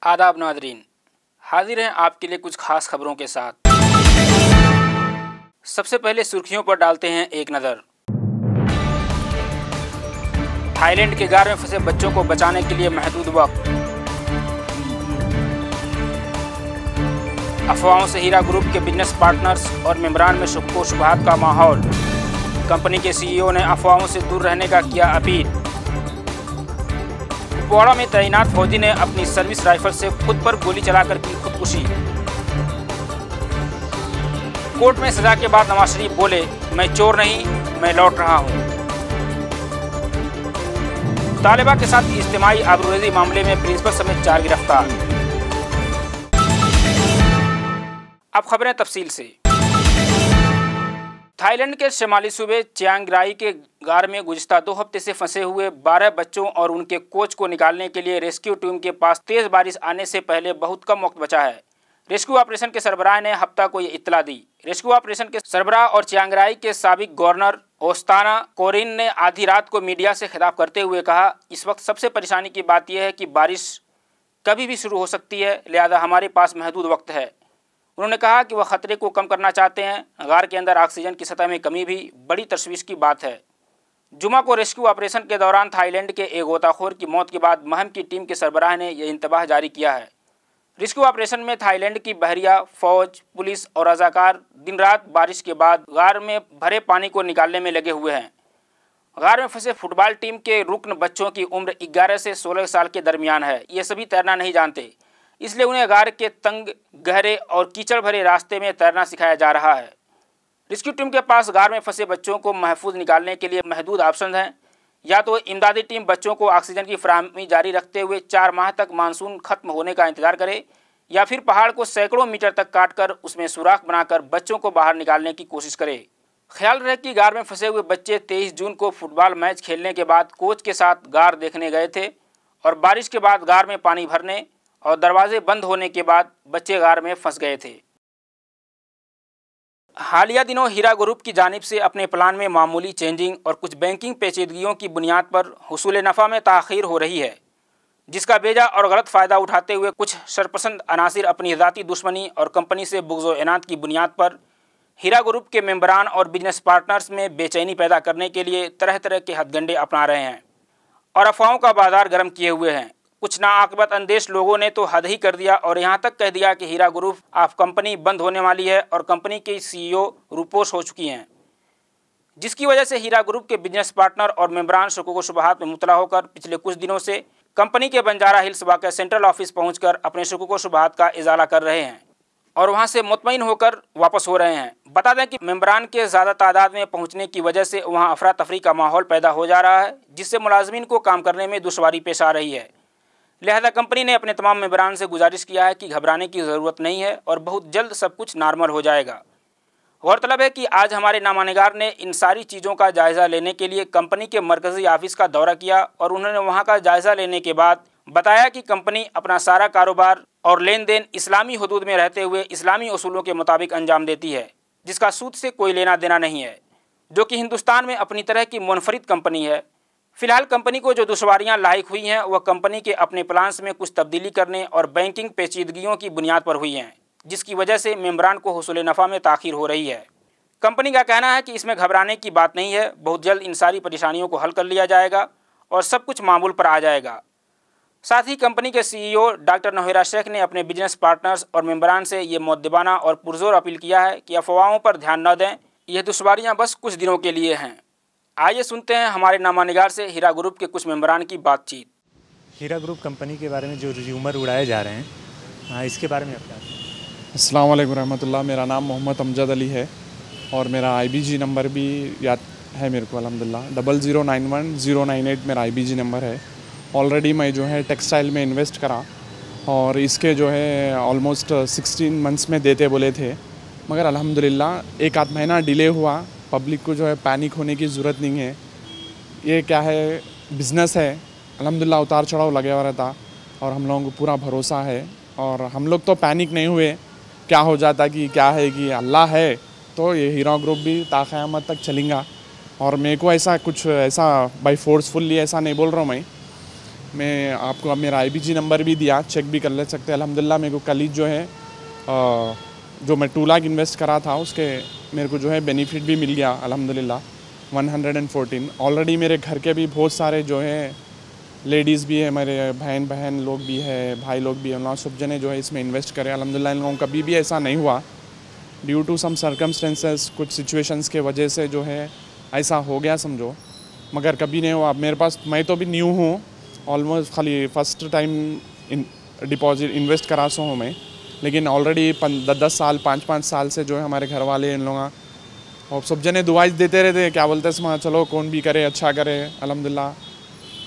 आदाब नादरीन, हाजिर हैं आपके लिए कुछ खास खबरों के साथ। सबसे पहले सुर्खियों पर डालते हैं एक नज़र। थाईलैंड के गार में फंसे बच्चों को बचाने के लिए महदूद वक्त। अफवाहों से हीरा ग्रुप के बिजनेस पार्टनर्स और मेंबरान में शुक्को शुबहात का माहौल। कंपनी के सीईओ ने अफवाहों से दूर रहने का किया अपील। कुपवाड़ा में तैनात फौजी ने अपनी सर्विस राइफल से खुद पर गोली चलाकर की खुदकुशी। कोर्ट में सजा के बाद नवाज शरीफ बोले, मैं चोर नहीं, मैं लौट रहा हूं। तालिबा के साथ इज्तिमाई आबरूरेज़ी मामले में प्रिंसिपल समेत 4 गिरफ्तार। अब खबरें तफसील से। थाईलैंड के शिमाली सूबे चियांग राई के गार में गुज़िश्ता 2 हफ्ते से फंसे हुए 12 बच्चों और उनके कोच को निकालने के लिए रेस्क्यू टीम के पास तेज़ बारिश आने से पहले बहुत कम वक्त बचा है। रेस्क्यू ऑपरेशन के सरबराह ने हफ्ता को ये इत्तला दी। रेस्क्यू ऑपरेशन के सरबराह और चियांग राई के साबिक गवर्नर ओस्ताना कोरिन ने आधी रात को मीडिया से खिताब करते हुए कहा, इस वक्त सबसे परेशानी की बात यह है कि बारिश कभी भी शुरू हो सकती है, लिहाजा हमारे पास महदूद वक्त है। उन्होंने कहा कि वह खतरे को कम करना चाहते हैं। गार के अंदर ऑक्सीजन की सतह में कमी भी बड़ी तशवीश की बात है। जुमा को रेस्क्यू ऑपरेशन के दौरान थाईलैंड के एक गोताखोर की मौत के बाद महम की टीम के सरबराह ने यह इंतबाह जारी किया है। रेस्क्यू ऑपरेशन में थाईलैंड की बहरिया फौज, पुलिस और रजाकार दिन रात बारिश के बाद गार में भरे पानी को निकालने में लगे हुए हैं। गार में फंसे फुटबॉल टीम के रुकन बच्चों की उम्र 11 से 16 साल के दरमियान है। ये सभी तैरना नहीं जानते, इसलिए उन्हें गार के तंग, गहरे और कीचड़ भरे रास्ते में तैरना सिखाया जा रहा है। रेस्क्यू टीम के पास गार में फंसे बच्चों को महफूज निकालने के लिए महदूद ऑप्शन हैं। या तो इमदादी टीम बच्चों को ऑक्सीजन की फराहमी जारी रखते हुए 4 माह तक मानसून खत्म होने का इंतजार करे, या फिर पहाड़ को सैकड़ों मीटर तक काटकर उसमें सुराख बनाकर बच्चों को बाहर निकालने की कोशिश करे। ख्याल रहे कि गार में फंसे हुए बच्चे 23 जून को फुटबॉल मैच खेलने के बाद कोच के साथ गार देखने गए थे और बारिश के बाद गार में पानी भरने और दरवाजे बंद होने के बाद बच्चे गार में फंस गए थे। हालिया दिनों हीरा ग्रुप की जानिब से अपने प्लान में मामूली चेंजिंग और कुछ बैंकिंग पेचीदगियों की बुनियाद पर हुसूल नफ़ा में ताख़ीर हो रही है, जिसका बेजा और गलत फ़ायदा उठाते हुए कुछ शरपसंद अनासिर अपनी ज़ाती दुश्मनी और कंपनी से बुग़्ज़ व इनाद की बुनियाद पर हीरा ग्रुप के मेंबरान और बिजनेस पार्टनर्स में बेचैनी पैदा करने के लिए तरह तरह के हथगंडे अपना रहे हैं और अफवाहों का बाजार गर्म किए हुए हैं। कुछ नाआक़िबत अंदेश लोगों ने तो हद ही कर दिया और यहाँ तक कह दिया कि हीरा ग्रुप ऑफ कंपनी बंद होने वाली है और कंपनी की सीईओ रूपोश हो चुकी हैं, जिसकी वजह से हीरा ग्रुप के बिजनेस पार्टनर और मेंबरान शुकूक शुबहात में मुतला होकर पिछले कुछ दिनों से कंपनी के बंजारा हिल्स वाक़ सेंट्रल ऑफिस पहुंचकर अपने शुकूक शुबहात का इजाला कर रहे हैं और वहां से मुतमईन होकर वापस हो रहे हैं। बता दें कि मेंबरान के ज़्यादा तादाद में पहुंचने की वजह से वहां अफरा तफरी का माहौल पैदा हो जा रहा है, जिससे मुलाजमीन को काम करने में दुश्वारी पेश आ रही है। लिहाजा कंपनी ने अपने तमाम मेंबरान से गुजारिश किया है कि घबराने की ज़रूरत नहीं है और बहुत जल्द सब कुछ नॉर्मल हो जाएगा। गौरतलब है कि आज हमारे नामानिगार ने इन सारी चीज़ों का जायज़ा लेने के लिए कंपनी के मरकज़ी ऑफिस का दौरा किया और उन्होंने वहां का जायज़ा लेने के बाद बताया कि कंपनी अपना सारा कारोबार और लेन देन इस्लामी हुदूद में रहते हुए इस्लामी उसूलों के मुताबिक अंजाम देती है, जिसका सूद से कोई लेना देना नहीं है, जो कि हिंदुस्तान में अपनी तरह की मुनफरिद कंपनी है। फ़िलहाल कंपनी को जो दुश्वारियां लायक हुई हैं वह कंपनी के अपने प्लान्स में कुछ तब्दीली करने और बैंकिंग पेचीदगियों की बुनियाद पर हुई हैं, जिसकी वजह से मेंबरान को हुसूल नफ़ा में ताख़ीर हो रही है। कंपनी का कहना है कि इसमें घबराने की बात नहीं है, बहुत जल्द इन सारी परेशानियों को हल कर लिया जाएगा और सब कुछ मामूल पर आ जाएगा। साथ ही कंपनी के सीईओ डॉक्टर नौहिरा शेख ने अपने बिजनेस पार्टनर्स और मेंबरान से ये मुद्दबाना और पुरजोर अपील किया है कि अफवाहों पर ध्यान न दें, यह दुश्वारियाँ बस कुछ दिनों के लिए हैं। आइए सुनते हैं हमारे नामानिगार से हीरा ग्रुप के कुछ मेंबरान की बातचीत। हीरा ग्रुप कंपनी के बारे में जो र्यूमर उड़ाए जा रहे हैं, हाँ, इसके बारे में आप क्या? अस्सलाम वालेकुम रहमतुल्लाह। मेरा नाम मोहम्मद अमजद अली है और मेरा IBG नंबर भी याद है मेरे को अल्हम्दुलिल्लाह। 0091-098 मेरा IBG नंबर है। ऑलरेडी मैं जो है टेक्सटाइल में इन्वेस्ट करा और इसके जो है ऑलमोस्ट 16 मंथ्स में देते बोले थे, मगर अल्हम्दुलिल्लाह 1 आध महीना डिले हुआ। पब्लिक को जो है पैनिक होने की ज़रूरत नहीं है। ये क्या है, बिज़नेस है, अल्हम्दुलिल्लाह उतार चढ़ाव लगे हुआ रहता और हम लोगों को पूरा भरोसा है और हम लोग तो पैनिक नहीं हुए। क्या हो जाता कि क्या है कि अल्लाह है, तो ये हीरा ग्रुप भी ताक़यामत तक चलेगा। और मेरे को ऐसा कुछ ऐसा बाई फोर्सफुली ऐसा नहीं बोल रहा हूँ मैं, मैं आपको अब मेरा IBG नंबर भी दिया, चेक भी कर ले सकते हैं। अल्हम्दुलिल्लाह मेरे को कल ही जो है जो मैं 2 लाख इन्वेस्ट करा था उसके मेरे को जो है बेनिफिट भी मिल गया अल्हम्दुलिल्लाह 114। ऑलरेडी मेरे घर के भी बहुत सारे जो है लेडीज़ भी है, मेरे बहन लोग भी है, भाई लोग भी हैं, उन लोग सब जने जो है इसमें इन्वेस्ट करें। अल्हम्दुलिल्लाह इन लोगों को कभी भी ऐसा नहीं हुआ, ड्यू टू सम सर्कमस्टेंसेस, कुछ सिचुएशंस के वजह से जो है ऐसा हो गया समझो, मगर कभी नहीं हुआ। मेरे पास, मैं तो भी न्यू हूँ, ऑलमोस्ट खाली फर्स्ट टाइम डिपॉजिट इन्वेस्ट करा सो हूँ मैं, लेकिन ऑलरेडी 10 साल 5 साल से जो है हमारे घर वाले इन लोग और सब जने दुआएं देते रहते, क्या बोलते हैं, चलो कौन भी करे अच्छा करे अल्हम्दुलिल्लाह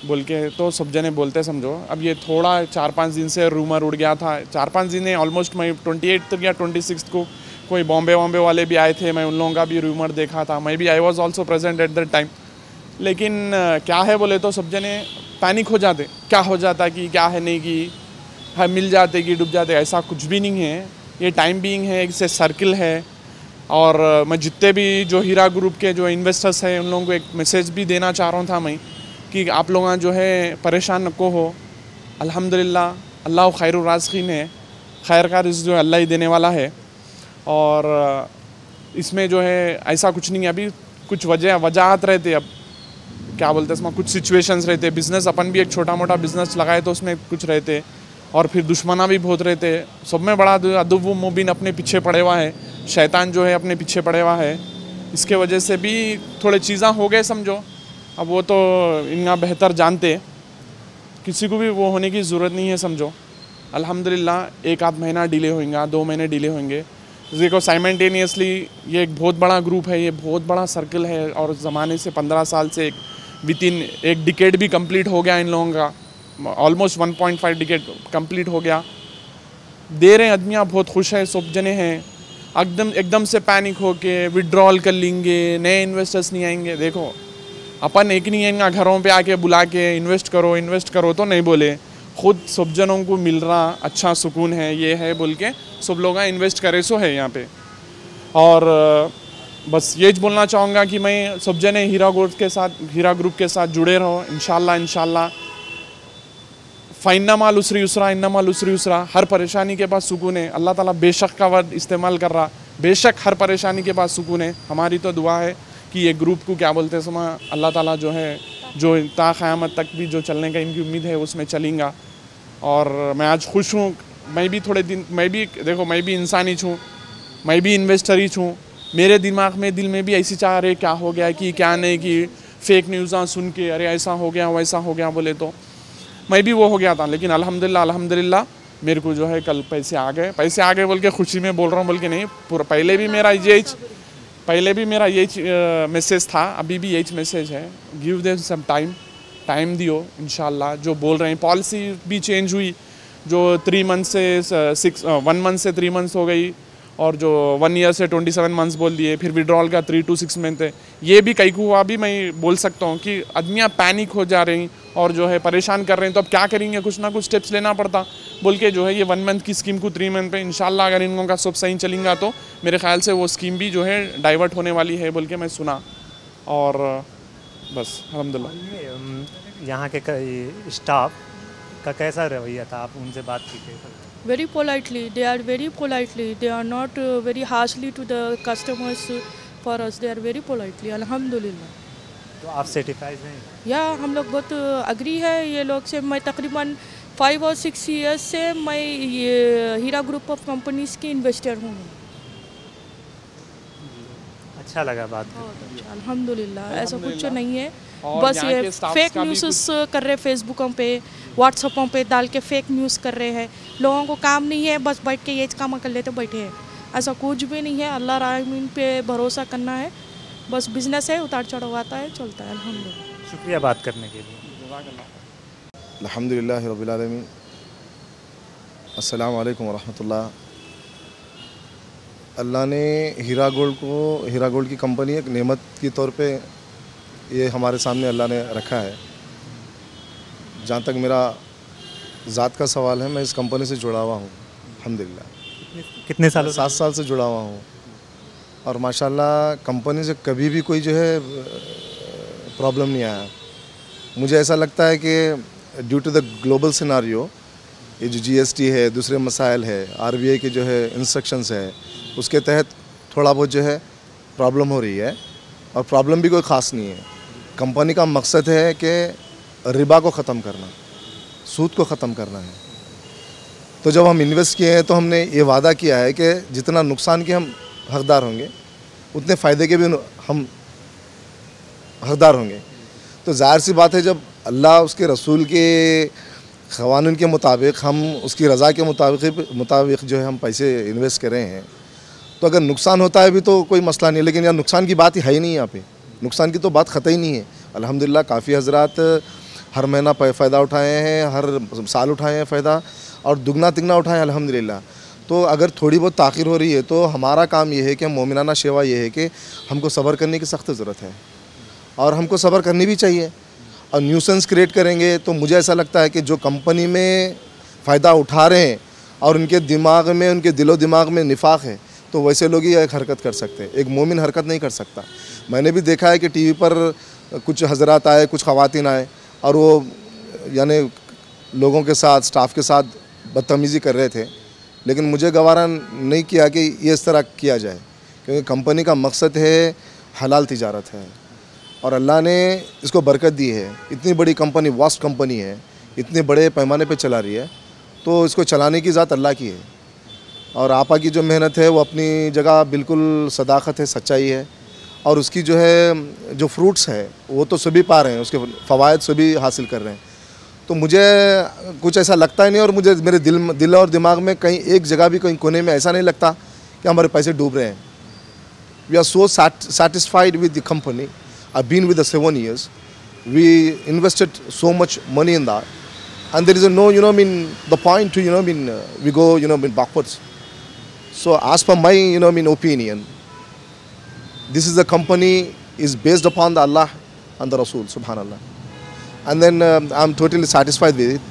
बोल के, तो सब जने बोलते समझो। अब ये थोड़ा 4-5 दिन से रूमर उड़ गया था, 4-5 दिन ने ऑलमोस्ट, मैं 28 या 26 को कोई बॉम्बे वाले भी आए थे, मैं उन लोगों का भी रूमर देखा था, मैं भी I was also present at that time. लेकिन क्या है बोले तो सब जने पैनिक हो जाते, क्या हो जाता कि क्या है नहीं कि है मिल जाते कि डूब जाते, ऐसा कुछ भी नहीं है। ये टाइम बीइंग है, इससे सर्किल है। और मैं जितने भी जो हीरा ग्रुप के जो इन्वेस्टर्स हैं उन लोगों को एक मैसेज भी देना चाह रहा था मैं कि आप लोग जो है परेशान नको हो, अल्हम्दुलिल्लाह अल्लाह खैरुर राज़िकीन है, खैर का रिज़्क़ जो है अल्लाह ही देने वाला है। और इसमें जो है ऐसा कुछ नहीं है, अभी कुछ वजहत रहते, अब क्या बोलते हैं इसमें, कुछ सिचुएशंस रहते, बिज़नेस अपन भी एक छोटा मोटा बिज़नेस लगाए तो उसमें कुछ रहते, और फिर दुश्मना भी बहुत रहते। सब में बड़ा अदुव्व मुबीन अपने पीछे पड़े हुआ है, शैतान जो है अपने पीछे पड़े हुआ है, इसके वजह से भी थोड़े चीज़ें हो गए समझो। अब वो तो इनका बेहतर जानते, किसी को भी वो होने की ज़रूरत नहीं है समझो। अल्हम्दुलिल्लाह 1-8 महीना डिले होंगे, 2 महीने डिले होंगे। देखो साइमल्टेनियसली ये एक बहुत बड़ा ग्रुप है, ये बहुत बड़ा सर्कल है, और ज़माने से 15 साल से वितिन एक डिकेड भी कंप्लीट हो गया इन लोगों का, ऑलमोस्ट 1.5 डिकेड कंप्लीट हो गया। दे रहे आदमियाँ बहुत खुश है, सब जने हैं, एकदम से पैनिक हो के विड्रॉल कर लेंगे, नए इन्वेस्टर्स नहीं आएंगे। देखो अपन एक नहीं है इनका घरों पे आके बुला के इन्वेस्ट करो तो नहीं बोले, खुद सब जनों को मिल रहा अच्छा सुकून है, ये है बोल के सब लोग इन्वेस्ट करे सो है यहाँ पे। और बस ये बोलना चाहूँगा कि मैं सब जने हीरा ग्रुप के साथ जुड़े रहो, इंशाल्लाह फ़इन्नमा लुस्री युस्रा इन्नमा लुस्री युस्रा। हर परेशानी के पास सुकून है, अल्लाह ताला बेशक का वर्ड इस्तेमाल कर रहा, बेशक हर परेशानी के पास सुकून है। हमारी तो दुआ है कि ये ग्रुप को क्या बोलते हैं समा, अल्लाह ताला जो है जो ता क़यामत तक भी जो चलने का इनकी उम्मीद है उसमें चलेंगा। और मैं आज खुश हूँ, मैं भी थोड़े दिन, मैं भी देखो मैं भी इंसान ही छूँ, मैं भी इन्वेस्टर ही छूँ। मेरे दिमाग में दिल में भी ऐसी चाह रहे क्या हो गया कि क्या नहीं, कि फेक न्यूज़ सुन के अरे ऐसा हो गया वैसा हो गया बोले तो मैं भी वो हो गया था। लेकिन अल्हम्दुलिल्लाह मेरे को जो है कल पैसे आ गए बोल के खुशी में बोल रहा हूँ बोल के नहीं, पहले भी मेरा यही मैसेज था, अभी भी यही मैसेज है, गिव देम सम टाइम दियो इंशाल्लाह। जो बोल रहे हैं पॉलिसी भी चेंज हुई, जो 1 मंथ से 3 मंथ्स हो गई, और जो 1 ईयर से 27 मंथ्स बोल दिए, फिर विड्रॉल का 3 to 6 मंथ है। ये भी कई को हुआ भी मैं बोल सकता हूँ कि आदमियाँ पैनिक हो जा रही और जो है परेशान कर रहे हैं, तो अब क्या करेंगे, कुछ ना कुछ स्टेप्स लेना पड़ता बोल के जो है ये 1 मंथ की स्कीम को 3 मंथ पे इंशाल्लाह अगर इन लोगों का सब सही चलेगा तो मेरे ख्याल से वो स्कीम भी जो है डाइवर्ट होने वाली है बोल के मैं सुना। और बस अल्हम्दुलिल्लाह। यहाँ के स्टाफ का कैसा रवैया था, आप उनसे बात की थी? Very politely, they are very politely, they are not very harshly to the customers for us, they are very politely, अल्हम्दुलिल्लाह। तो आप सेटिस्फाइड हैं? या हम लोग बहुत अग्री है ये लोग से। मैं तकरीबन 5 और 6 ईयर्स से मैं ये हीरा ग्रुप ऑफ कंपनीज की इन्वेस्टर हूँ। अच्छा लगा बात अच्छा, अल्हम्दुलिल्लाह। ऐसा कुछ नहीं है, बस ये फेक न्यूज़ कर रहे फेसबुकों पे व्हाट्सएपों पे डाल के फेक न्यूज़ कर रहे हैं। लोगों को काम नहीं है, बस बैठ के ये काम कर लेते बैठे हैं, ऐसा कुछ भी नहीं है। अल्लाह रहमीन पे भरोसा करना है, बस बिजनेस है, उतार चढ़ाव आता है, चलता है अल्हम्दुलिल्लाह। शुक्रिया बात करने के लिए। अल्हम्दुलिल्लाह रब्बिल आलमीन, अस्सलाम वालेकुम वरहमतुल्लाह। अल्लाह ने हीरा गोल्ड की कंपनी एक नेमत के तौर पे ये हमारे सामने अल्लाह ने रखा है। जहाँ तक मेरा ज़ात का सवाल है, मैं इस कंपनी से जुड़ा हुआ हूँ अल्हम्दुलिल्लाह। कितने सालों? 7 साल से जुड़ा हुआ हूँ, और माशाल्लाह कंपनी से कभी भी कोई जो है प्रॉब्लम नहीं आया। मुझे ऐसा लगता है कि due to the global scenario, ये जो GST है, दूसरे मसाइल है, RBI के जो है इंस्ट्रक्शंस है, उसके तहत थोड़ा बहुत जो है प्रॉब्लम हो रही है। और प्रॉब्लम भी कोई ख़ास नहीं है। कंपनी का मकसद है कि रिबा को ख़त्म करना, सूद को ख़त्म करना है। तो जब हम इन्वेस्ट किए हैं तो हमने ये वादा किया है कि जितना नुकसान के हम हकदार होंगे उतने फ़ायदे के भी हम हकदार होंगे। तो ज़ाहिर सी बात है, जब अल्लाह उसके रसूल के क़वानीन के मुताबिक, हम उसकी रज़ा के मुताबिक जो है हम पैसे इन्वेस्ट कर रहे हैं, तो अगर नुकसान होता है भी तो कोई मसला नहीं है। लेकिन यार नुकसान की बात ही है ही नहीं, यहाँ पे नुकसान की तो बात ख़त्म ही नहीं है। अल्हम्दुलिल्लाह काफ़ी हज़रात हर महीना फ़ायदा उठाए हैं, हर साल उठाए हैं फ़ायदा, और दुगना तिगना उठाए अल्हम्दुलिल्लाह। तो अगर थोड़ी बहुत ताख़ीर हो रही है तो हमारा काम ये है कि मोमिनाना शेवा ये है कि हमको सब्र करने की सख्त ज़रूरत है, और हमको सब्र करनी भी चाहिए। और न्यूसेंस क्रिएट करेंगे तो मुझे ऐसा लगता है कि जो कंपनी में फ़ायदा उठा रहे हैं और उनके दिमाग में, उनके दिलो दिमाग में निफाक है, तो वैसे लोग ही एक हरकत कर सकते हैं। एक मोमिन हरकत नहीं कर सकता। मैंने भी देखा है कि टीवी पर कुछ हज़रात आए, कुछ ख़वातीन आए, और वो यानी लोगों के साथ, स्टाफ के साथ बदतमीज़ी कर रहे थे। लेकिन मुझे गवारा नहीं किया कि ये इस तरह किया जाए, क्योंकि कंपनी का मकसद है हलाल तिजारत है, और अल्लाह ने इसको बरकत दी है। इतनी बड़ी कंपनी, वास्ट कंपनी है, इतने बड़े पैमाने पे चला रही है, तो इसको चलाने की ज़ात अल्लाह की है। और आपा की जो मेहनत है वो अपनी जगह बिल्कुल सदाकत है, सच्चाई है, और उसकी जो है जो फ्रूट्स है वो तो सभी पा रहे हैं, उसके फ़वायद सभी हासिल कर रहे हैं। तो मुझे कुछ ऐसा लगता ही नहीं, और मुझे मेरे दिल और दिमाग में कहीं एक जगह भी, कहीं कोने में ऐसा नहीं लगता कि हमारे पैसे डूब रहे हैं। We are so satisfied with the company. I've been with the 7 years. We invested so much money in that, and there is no, the point to, we go, backwards. So as per my, opinion, this is a company is based upon the Allah and the Rasul, subhanallah. And then I'm totally satisfied with it.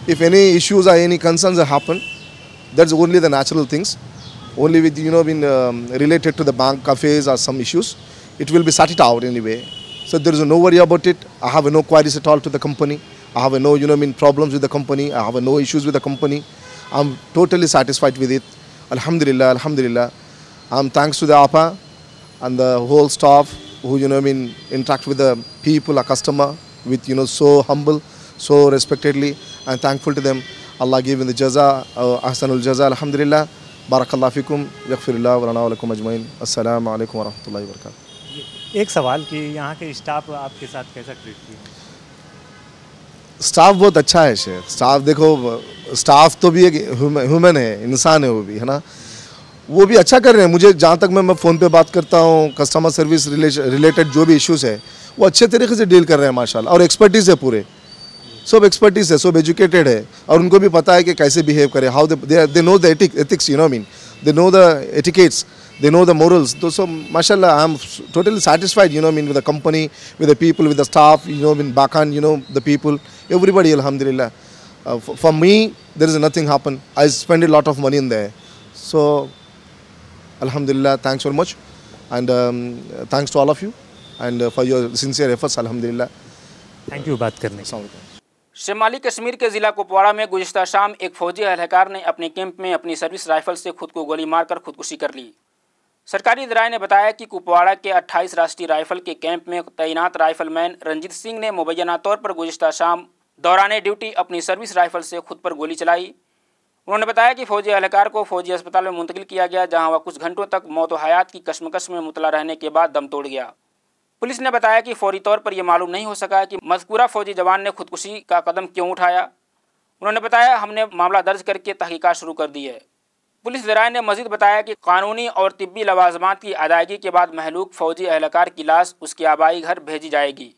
If any issues or any concerns happen, that's only the natural things. Only with, related to the bank cafes or some issues, it will be sorted out anyway. So there is no worry about it. I have no queries at all to the company. I have no, problems with the company. I have no issues with the company. I'm totally satisfied with it. Alhamdulillah, alhamdulillah. Thanks to the APA and the whole staff who, interact with the people, a customer, with, so humble, so respectedly, and thankful to them. Allah give in the jaza, ahsanul jaza, alhamdulillah. Barakallah fikum, yaghfirullah wa lana wa lakum ajmain. Assalamu alaikum wa rahmatullahi wa barakatuh. एक सवाल कि यहाँ के staff आपके साथ कैसा treat किया? Staff बहुत अच्छा है शेख। स्टाफ देखो, स्टाफ तो भी एक ह्यूमन है, इंसान है, वो भी है ना, वो भी अच्छा कर रहे हैं। मुझे जहाँ तक मैं फ़ोन पे बात करता हूँ, कस्टमर सर्विस रिलेटेड जो भी इश्यूज़ है वो अच्छे तरीके से डील कर रहे हैं माशाल्लाह। और एक्सपर्टीज़ है, पूरे सब एक्सपर्टीज़ है, सब एजुकेटेड है, और उनको भी पता है कि कैसे बिहेव करें, how they know the ethics, they know the etiquettes, they know the morals. So mashallah, I am totally satisfied, with the company, with the people, with the staff, in Bakan, the people, everybody, alhamdulillah. For me, there is nothing happen. I spend a lot of money in there. So alhamdulillah, thanks very much, and thanks to all of you, and for your sincere efforts, alhamdulillah. Thank you बात करने के लिए। शिमाली कश्मीर के ज़िला कुपवाड़ा में गुज़िश्ता शाम एक फ़ौजी एहलकार ने अपने कैंप में अपनी सर्विस राइफल से खुद को गोली मारकर खुदकुशी कर ली। सरकारी ज़राए ने बताया कि कुपवाड़ा के 28 राष्ट्रीय राइफल के कैंप में तैनात राइफलमैन रंजीत सिंह ने मुबैना तौर पर गुज़िश्ता शाम दौरान ड्यूटी अपनी सर्विस राइफल से खुद पर गोली चलाई। उन्होंने बताया कि फ़ौजी एहलकार को फ़ौजी अस्पताल में मुंतकिल किया गया, जहां वह कुछ घंटों तक मौत व हयात की कशमकश में मुतला रहने के बाद दम तोड़ गया। पुलिस ने बताया कि फौरी तौर पर यह मालूम नहीं हो सका कि मज़कूरा फ़ौजी जवान ने खुदकुशी का कदम क्यों उठाया। उन्होंने बताया, हमने मामला दर्ज करके तहकीकात शुरू कर दी है। पुलिस ज़राए ने मज़ीद बताया कि कानूनी और तिब्बी लवाजमात की अदायगी के बाद महलूक फ़ौजी एहलकार की लाश उसके आबाई घर भेजी जाएगी।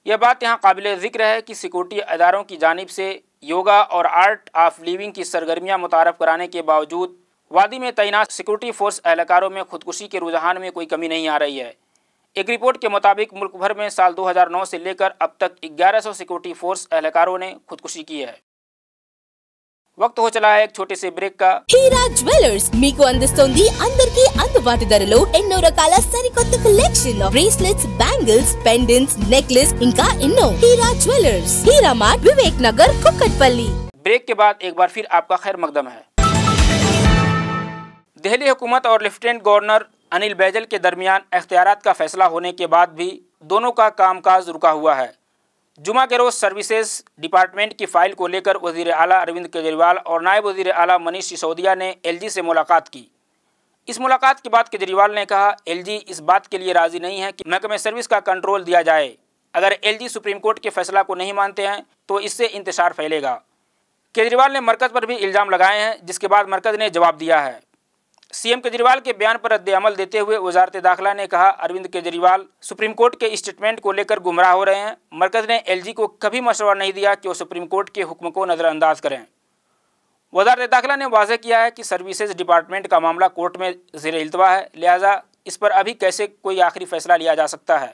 यह बात यहाँ काबिल ज़िक्र है कि सिक्योरिटी अदारों की जानिब से योगा और आर्ट ऑफ लिविंग की सरगर्मियाँ मुतारफ़ कराने के बावजूद वादी में तैनात सिक्योरिटी फोर्स एहलकारों में खुदकुशी के रुझान में कोई कमी नहीं आ रही है। एक रिपोर्ट के मुताबिक मुल्क भर में साल 2009 से लेकर अब तक 1100 सिक्योरिटी फोर्स एहलकारों ने खुदकुशी की है। वक्त हो चला है एक छोटे से ब्रेक का। హీరా జ్యువెలర్స్ మీకు అందిస్తోంది అందరికీ అందుబాటు ధరలో ఎన్నో రకాల సరికొత్త collection bracelets, bangles, pendants, necklace ఇంకా ఎన్నో। హీరా జ్యువెలర్స్, హీరా మార్ట్, వివేక్ नगर, कुक्कटपल्ली। ब्रेक के बाद एक बार फिर आपका खैर मकदम है। दिल्ली हुकूमत और लेफ्टिनेंट गवर्नर अनिल बैजल के दरमियान इख्तियारात का फैसला होने के बाद भी दोनों का कामकाज रुका हुआ है। जुमा के रोज़ सर्विसेज डिपार्टमेंट की फ़ाइल को लेकर वज़ीर आला अरविंद केजरीवाल और नायब वज़ीर आला मनीष सिसोदिया ने एलजी से मुलाकात की। इस मुलाकात के बाद केजरीवाल ने कहा, एलजी इस बात के लिए राज़ी नहीं है कि महकमे सर्विस का कंट्रोल दिया जाए। अगर एलजी सुप्रीम कोर्ट के फैसला को नहीं मानते हैं तो इससे इंतशार फैलेगा। केजरीवाल ने मरकज़ पर भी इल्ज़ाम लगाए हैं, जिसके बाद मरकज़ ने जवाब दिया है। सीएम केजरीवाल के बयान पर रद्द-ए-अमल देते हुए वजारत दाखिला ने कहा, अरविंद केजरीवाल सुप्रीम कोर्ट के स्टेटमेंट को लेकर गुमराह हो रहे हैं। मरकज़ ने एलजी को कभी मशवरा नहीं दिया कि वो सुप्रीम कोर्ट के हुक्म को नज़रअंदाज करें। वजारत दाखिला ने वाज़ेह किया है कि सर्विसेज डिपार्टमेंट का मामला कोर्ट में ज़ेर-ए-इल्तवा है, लिहाजा इस पर अभी कैसे कोई आखिरी फैसला लिया जा सकता है।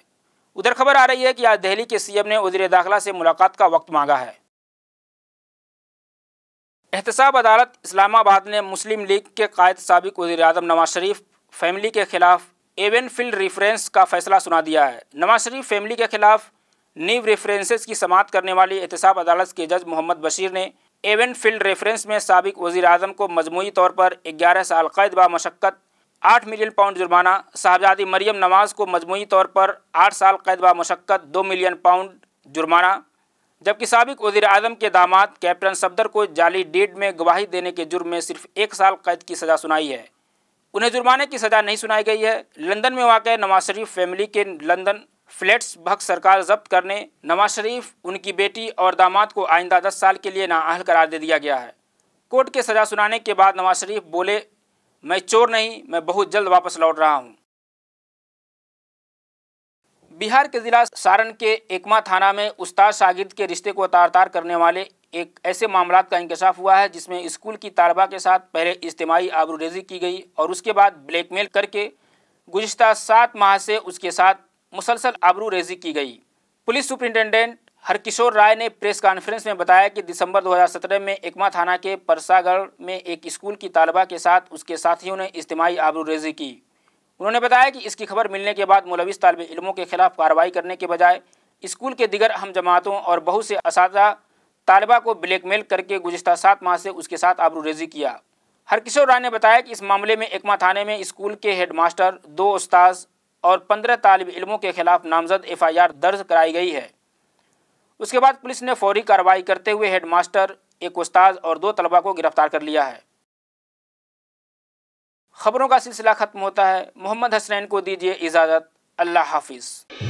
उधर खबर आ रही है कि आज दिल्ली के सीएम ने वज़ीर दाखिला से मुलाकात का वक्त मांगा है। एहतसाब अदालत इस्लामाबाद ने मुस्लिम लीग के कायद साबिक वज़ीर आज़म नवाज शरीफ फैमिली के खिलाफ एवन फील्ड रेफरेंस का फैसला सुना दिया है। नवाज शरीफ फैमिली के खिलाफ नीव रेफरेंसेस की समाअत करने वाली एहतसाब अदालत के जज मोहम्मद बशीर ने एवन फील्ड रेफरेंस में साबिक वज़ीर आज़म को मजमूई तौर पर 11 साल कैद बा मशक्क़त, 8 मिलियन पाउंड जुर्माना, साहबजादी मरियम नवाज को मजमूई तौर पर 8 साल कैद बा मशक्क़त, 2 मिलियन पाउंड जुर्माना, जबकि साबिक वज़ीर आज़म के दामाद कैप्टन सफदर को जाली डीड में गवाही देने के जुर्म में सिर्फ 1 साल कैद की सज़ा सुनाई है। उन्हें जुर्माने की सज़ा नहीं सुनाई गई है। लंदन में वाक़ नवाज शरीफ फैमिली के लंदन फ्लैट्स भक्त सरकार जब्त करने नवाज शरीफ, उनकी बेटी और दामाद को आइंदा 10 साल के लिए नाअहल करार दे दिया गया है। कोर्ट के सज़ा सुनाने के बाद नवाज शरीफ बोले, मैं चोर नहीं, मैं बहुत जल्द वापस लौट रहा हूँ। बिहार के ज़िला सारण के एकमा थाना में उस्ताद शागिर्द के रिश्ते को तार-तार करने वाले एक ऐसे मामलात का इंकशाफ हुआ है जिसमें स्कूल की तालबा के साथ पहले इज्तिमाई आबरूरेज़ी की गई और उसके बाद ब्लैकमेल करके गुज़िश्ता 7 माह से उसके साथ मुसलसल आबरूरेज़ी की गई। पुलिस सुपरिटेंडेंट हरकिशोर राय ने प्रेस कॉन्फ्रेंस में बताया कि दिसंबर 2017 में एकमा थाना के परसागढ़ में एक स्कूल की तालबा के साथ उसके साथियों ने इज्तिमाई आबरूरेज़ी की। उन्होंने बताया कि इसकी खबर मिलने के बाद मुलविस तालिब इल्मों के खिलाफ कार्रवाई करने के बजाय स्कूल के दिगर अहम जमातों और बहुत से असातिज़ा तालिबा को ब्लैकमेल करके गुज़िश्ता 7 माह से उसके साथ आबरूरेज़ी किया। हरकिशोर राय ने बताया कि इस मामले में एकमा थाने में स्कूल के हेडमास्टर, 2 उस्ताद और 15 तालिब इल्मों के खिलाफ नामजद FIR दर्ज कराई गई है। उसके बाद पुलिस ने फौरी कार्रवाई करते हुए हेडमास्टर, 1 उस्ताद और 2 तलबा को गिरफ्तार कर लिया है। खबरों का सिलसिला खत्म होता है। मोहम्मद हसनैन को दीजिए इजाज़त। अल्लाह हाफिज़।